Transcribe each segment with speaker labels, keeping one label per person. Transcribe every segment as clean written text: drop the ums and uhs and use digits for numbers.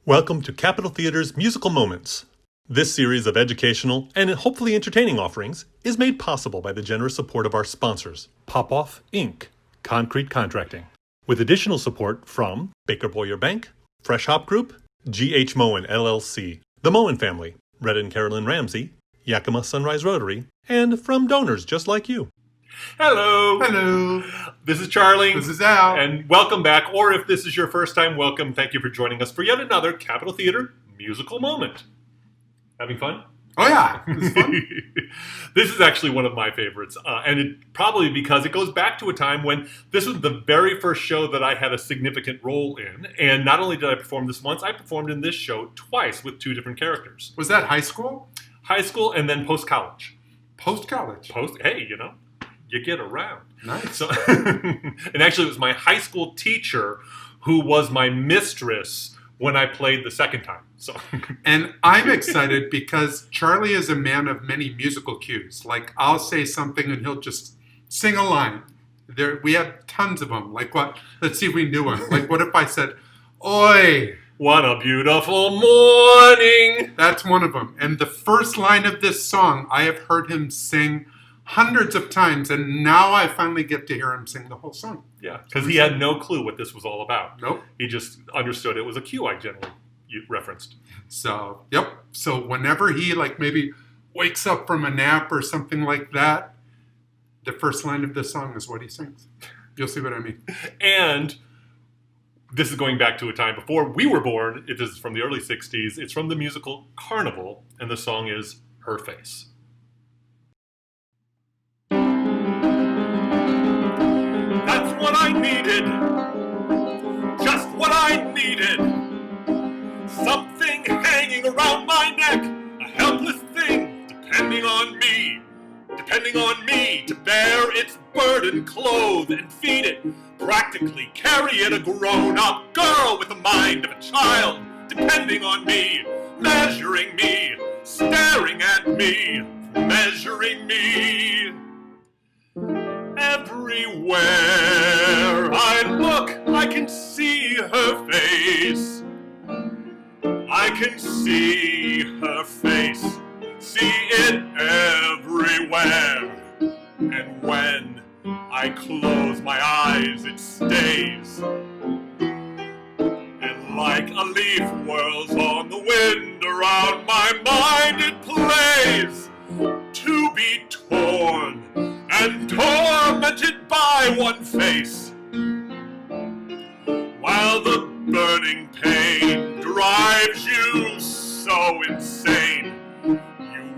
Speaker 1: Welcome to Capitol Theater's Musical Moments. This series of educational and hopefully entertaining offerings is made possible by the generous support of our sponsors, Popoff Inc., Concrete Contracting, with additional support from Baker Boyer Bank, Fresh Hop Group, G.H. Moen LLC, the Moen Family, Red and Carolyn Ramsey, Yakima Sunrise Rotary, and from donors just like you.
Speaker 2: Hello.
Speaker 3: Hello.
Speaker 2: This is Charlie.
Speaker 3: This is Al.
Speaker 2: And welcome back, or if this is your first time, welcome. Thank you for joining us for yet another Capitol Theater musical moment. Having fun?
Speaker 3: Oh, yeah. It's fun.
Speaker 2: This is actually one of my favorites, and it probably because it goes back to a time when this was the very first show that I had a significant role in, and not only did I perform this once, I performed in this show twice with two different characters.
Speaker 3: Was that high school?
Speaker 2: High school and then post-college.
Speaker 3: Post-college?
Speaker 2: Hey, you know, you get around.
Speaker 3: Nice.
Speaker 2: So, and actually it was my high school teacher who was my mistress when I played the second time. So,
Speaker 3: and I'm excited because Charlie is a man of many musical cues. Like, I'll say something and he'll just sing a line. We have tons of them. Like what? Let's see if we can do one. Like, what if I said, "Oi,
Speaker 2: what a beautiful morning."
Speaker 3: That's one of them. And the first line of this song, I have heard him sing hundreds of times, and now I finally get to hear him sing the whole song.
Speaker 2: Yeah, because he had no clue what this was all about.
Speaker 3: Nope.
Speaker 2: He just understood it was a cue I generally referenced.
Speaker 3: So, yep. So whenever he, like, maybe wakes up from a nap or something like that, the first line of this song is what he sings. You'll see what I mean.
Speaker 2: And this is going back to a time before we were born. It is from the early 60s. It's from the musical Carnival, and the song is Her Face. That's what I needed, just what I needed. Something hanging around my neck, a helpless thing, depending on me to bear its burden, clothe and feed it, practically carry it, a grown-up girl with the mind of a child, depending on me, measuring me, staring at me, measuring me. Everywhere I look, I can see her face. I can see her face, see it everywhere. And when I close my eyes, it stays. And like a leaf whirls on the wind around my mind, it plays to be torn and tormented by one face, while the burning pain drives you so insane, you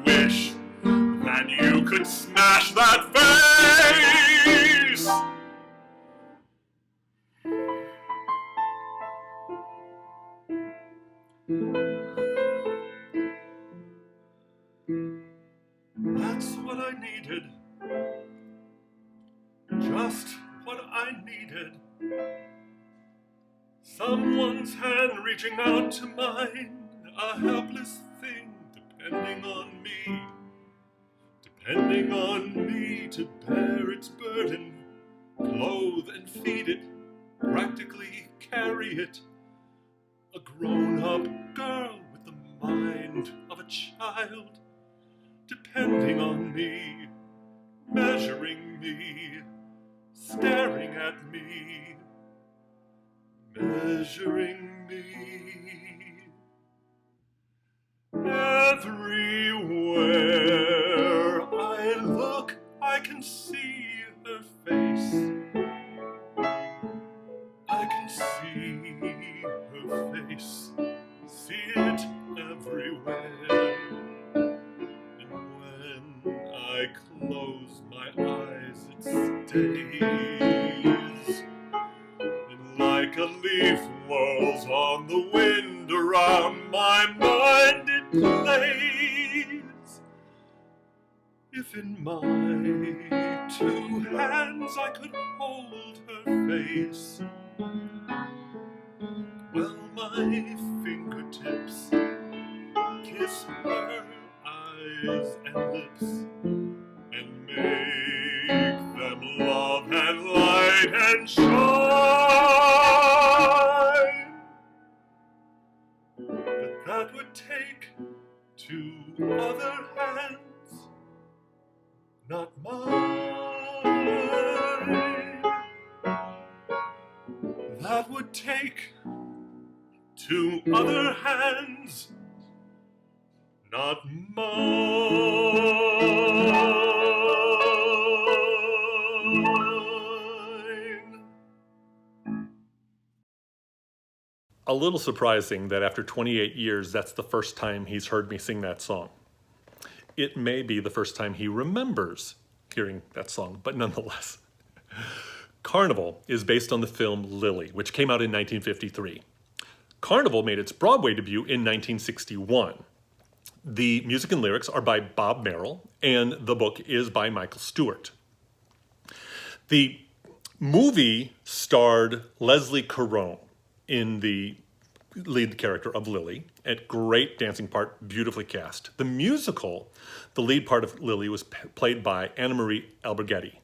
Speaker 2: wish that you could smash that face. That's what I needed. Just what I needed. Someone's hand reaching out to mine, a helpless thing depending on me to bear its burden, clothe and feed it, practically carry it. A grown-up girl with the mind of a child, depending on me, measuring me, staring at me, measuring me. Everywhere I look, I can see her face. I can see her face, see it everywhere. And when I close my eyes, it stays. And like a leaf whirls on the wind around my mind, it plays. If in my two hands I could hold her face, well, my fingertips kiss her eyes and lips and make them love and light and shine. that would take two other hands, not mine, that would take two other hands, not mine.
Speaker 1: A little surprising that after 28 years, that's the first time he's heard me sing that song. It may be the first time he remembers hearing that song, but nonetheless. Carnival is based on the film Lili, which came out in 1953. Carnival made its Broadway debut in 1961. The music and lyrics are by Bob Merrill, and the book is by Michael Stewart. The movie starred Leslie Caron in the lead character of Lili, a great dancing part, beautifully cast. The musical, the lead part of Lili, was played by Anna Marie Alberghetti.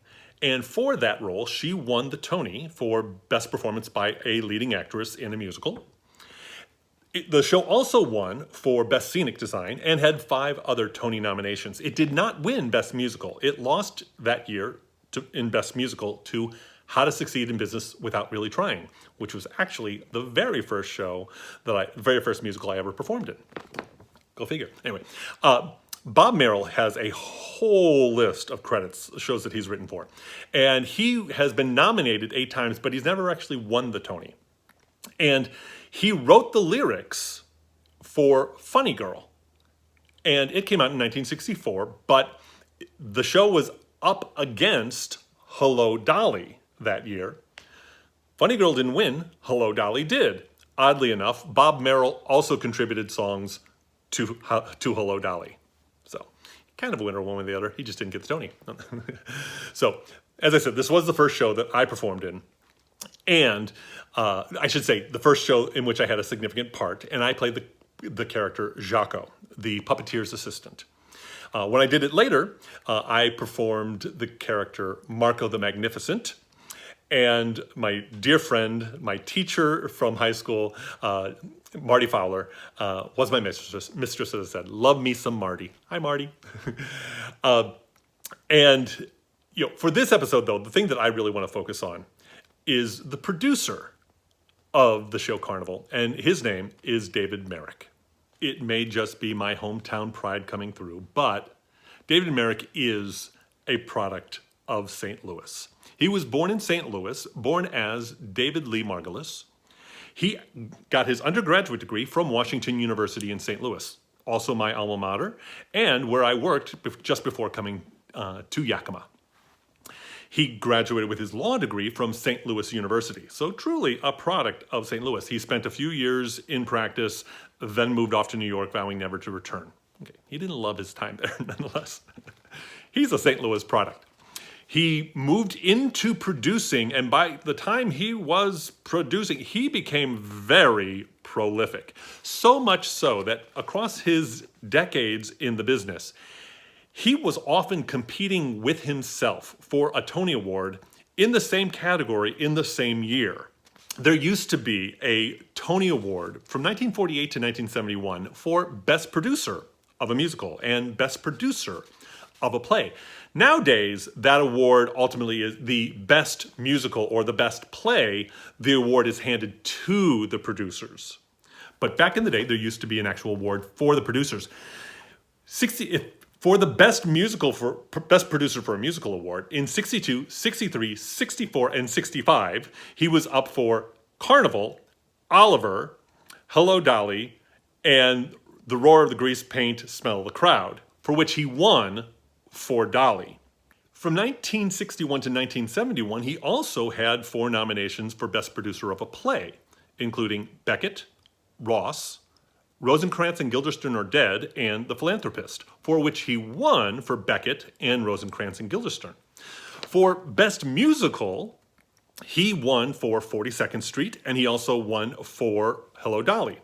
Speaker 1: And for that role, she won the Tony for Best Performance by a Leading Actress in a Musical. The show also won for Best Scenic Design and had 5 other Tony nominations. It did not win Best Musical. It lost that year in Best Musical to How to Succeed in Business Without Really Trying, which was actually the very first very first musical I ever performed in. Go figure. Anyway, Bob Merrill has a whole list of credits, shows that he's written for. And he has been nominated 8 times, but he's never actually won the Tony. And he wrote the lyrics for Funny Girl. And it came out in 1964, but the show was up against Hello, Dolly that year. Funny Girl didn't win, Hello, Dolly did. Oddly enough, Bob Merrill also contributed songs to Hello, Dolly. So, kind of a winner one way or the other. He just didn't get the Tony. So, as I said, this was the first show that I performed in. And I should say, the first show in which I had a significant part, and I played the character Jaco, the puppeteer's assistant. When I did it later, I performed the character Marco the Magnificent, and my dear friend, my teacher from high school, Marty Fowler, was my mistress. Mistress, as I said, love me some Marty. Hi, Marty. And for this episode, though, the thing that I really want to focus on is the producer of the show Carnival, and his name is David Merrick. It may just be my hometown pride coming through, but David Merrick is a product of St. Louis. He was born in St. Louis, born as David Lee Margulis. He got his undergraduate degree from Washington University in St. Louis, also my alma mater, and where I worked just before coming to Yakima. He graduated with his law degree from St. Louis University, so truly a product of St. Louis. He spent a few years in practice, then moved off to New York, vowing never to return. Okay, he didn't love his time there, nonetheless. He's a St. Louis product. He moved into producing, and by the time he was producing, he became very prolific. So much so that across his decades in the business, he was often competing with himself for a Tony Award in the same category in the same year. There used to be a Tony Award from 1948 to 1971 for Best Producer of a Musical and Best Producer of a Play. Nowadays, that award ultimately is the Best Musical or the Best Play. The award is handed to the producers. But back in the day, there used to be an actual award for the producers. For the Best Producer for a Musical Award, in 62, 63, 64, and 65, he was up for Carnival, Oliver, Hello, Dolly, and The Roar of the Grease Paint, Smell of the Crowd, for which he won for Dolly. From 1961 to 1971, he also had 4 nominations for Best Producer of a Play, including Beckett, Ross, Rosencrantz and Guildenstern Are Dead, and The Philanthropist, for which he won for Beckett and Rosencrantz and Guildenstern. For Best Musical, he won for 42nd Street, and he also won for Hello, Dolly.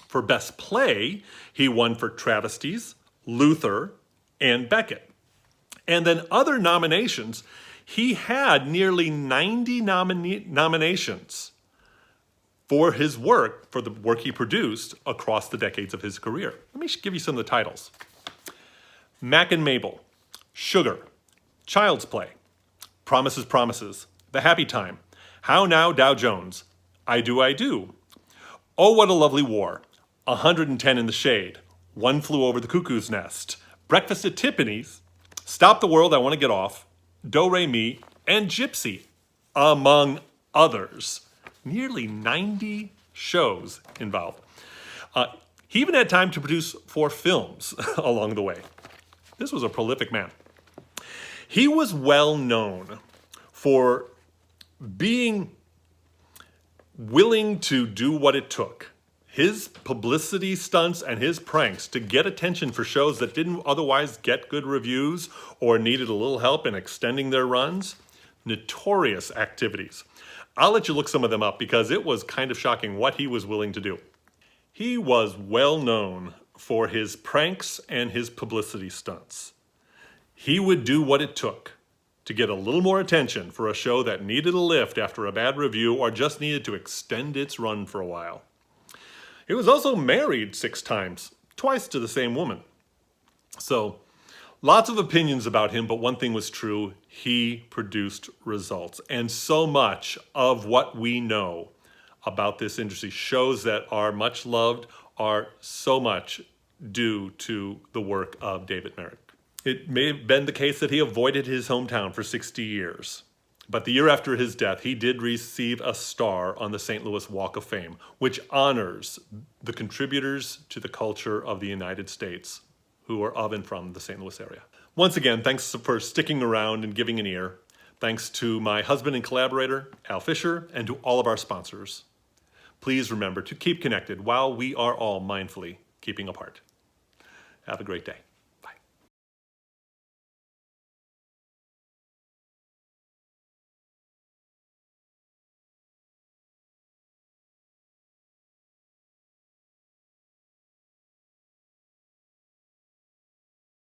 Speaker 1: For Best Play, he won for Travesties, Luther, and Beckett. And then other nominations, he had nearly 90 nominations for his work, for the work he produced across the decades of his career. Let me give you some of the titles. Mac and Mabel, Sugar, Child's Play, Promises, Promises, The Happy Time, How Now, Dow Jones, I Do, I Do, Oh What a Lovely War, 110 in the Shade, One Flew Over the Cuckoo's Nest, Breakfast at Tiffany's, Stop the World, I Want to Get Off, Do Re Mi, and Gypsy, among others. Nearly 90 shows involved. He even had time to produce 4 films along the way. This was a prolific man. He was well known for being willing to do what it took. His publicity stunts and his pranks to get attention for shows that didn't otherwise get good reviews or needed a little help in extending their runs. Notorious activities. I'll let you look some of them up because it was kind of shocking what he was willing to do. He was well known for his pranks and his publicity stunts. He would do what it took to get a little more attention for a show that needed a lift after a bad review or just needed to extend its run for a while. He was also married 6 times, twice to the same woman. So, lots of opinions about him, but one thing was true, he produced results. And so much of what we know about this industry, shows that are much loved, are so much due to the work of David Merrick. It may have been the case that he avoided his hometown for 60 years. But the year after his death, he did receive a star on the St. Louis Walk of Fame, which honors the contributors to the culture of the United States who are of and from the St. Louis area. Once again, thanks for sticking around and giving an ear. Thanks to my husband and collaborator, Al Fischer, and to all of our sponsors. Please remember to keep connected while we are all mindfully keeping apart. Have a great day.